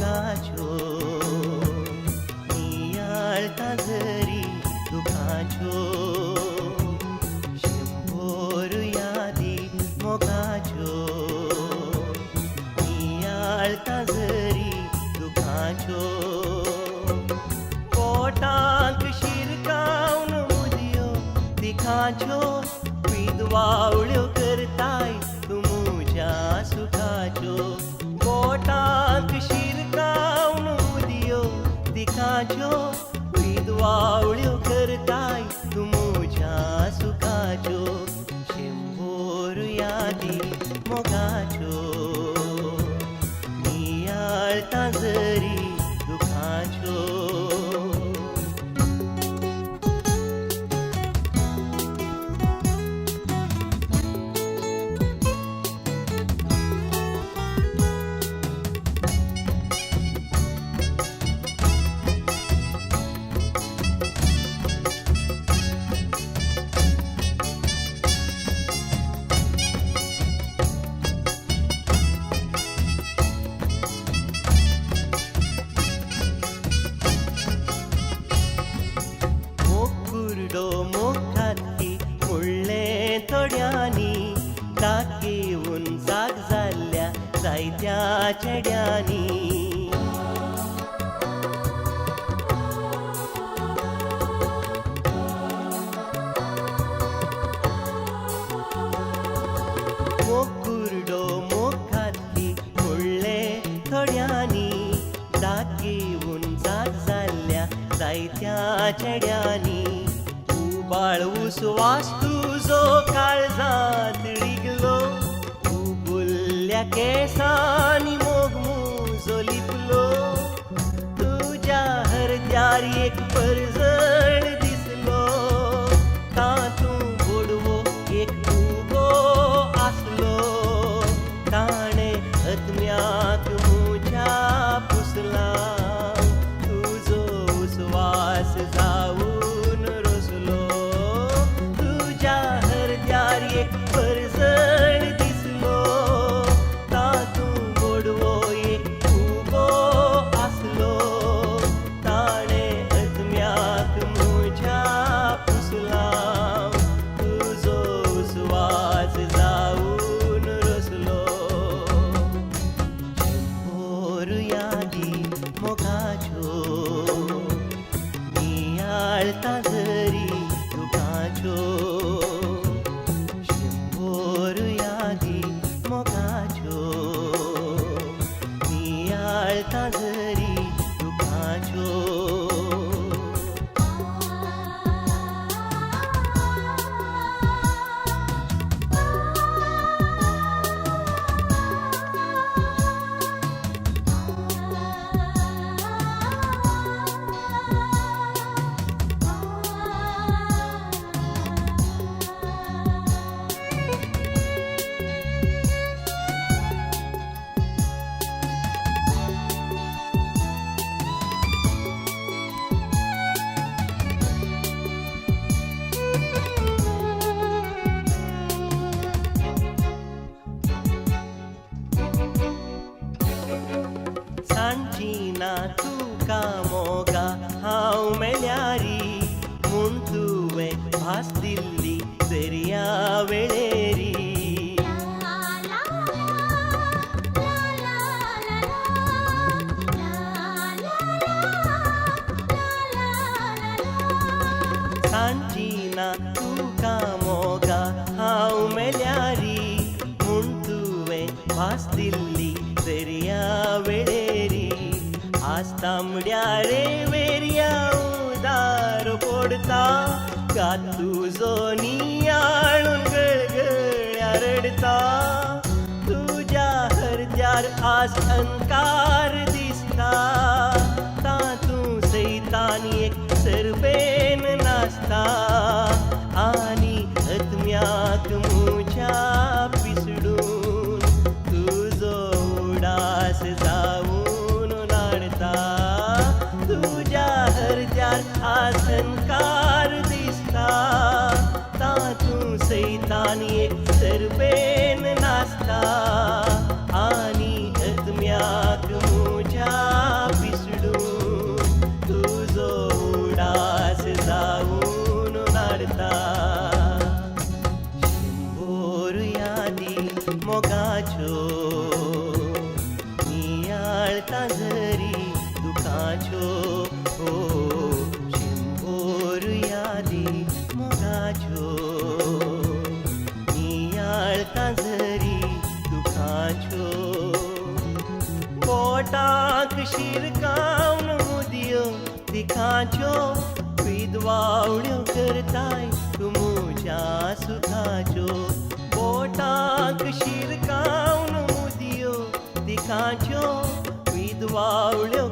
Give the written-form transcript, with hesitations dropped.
मोगाच्यो नियाळता जरी दुखाच्यो शंभर यादी मोगाच्यो नियाळता जरी दुखाच्यो पोटांत शिरकावन मुदयो दिखाच्यो विधवावळ्यो करताय तुमच्या सुखाच्यो पोटांत शिरकावन मुदयो दिखाच्यो विधवावळ्यो करताय तुमच्या सुखाच्यो शंभर यादी मोगाच्यो नियाळता जरी दुखाच्यो मोखाती मुळ्ळे थोड्यांनी ताकेवून जाग जाल्ल्या जायत्या चेड्यांनी मोकुर्डो मोखाती मुळ्ळे थोड्यांनी ताकेवून जाग जाल्ल्या जायत्या चेड्यांनी बाळूस वास्तुजो काळजात रिगलो उबुल्ल्या केसांनी मोग मुजो लिपलो तुझ्या हृदयार एक परजण दिसलो तातूं बोडवो एक उबो आसलो ताणे आत्म्याक म्हज्या पुसला तुजो उस्वास जावून एक परजण दिसलो तातूं बोडवो एक उबो आसलो ताणे आत्म्याक म्हज्या पुसला तुजो उस्वास जावून रसलो शंभर यादी मोगाच्यो नियाळता जरी दुखाच्यो नियाळता जरी दुखाच्यो सांचीना तुका मोगा हांव मेल्यारी म्हूण तुवें भास दिल्ली दर्या वेळेरी सांचीना तुका मोगा हांव मेल्यारी म्हूण तुवें भास दिल्ली दर्या वेळेरी आज तांबड्या रेवेरया उदार पडता का तुजो नियाळून गळगळ्या रडता तुज्या हृदयार आज अंकार दिसता तातूं सैतान एक सरबेन नाचता आनी आत्म्याक म्हज्या पिसडून तुजो उडास जावून नाडता तुज्या हृदयार आज अंकार दिसता तातूं सैतान एक सरबेन नाचता आनी आत्म्याक म्हज्या मोगाचो हो शिंभोर यादी मोगाचो नियाळ कांजरी दुखाच्यो पोटाक शिरकावन मुदयो दिखाच्यो विधवावड्यो करताय तुमच्या सुखाच्यो पोटाक शिरकावन मुदयो दिखाच्यो विधवावड्यो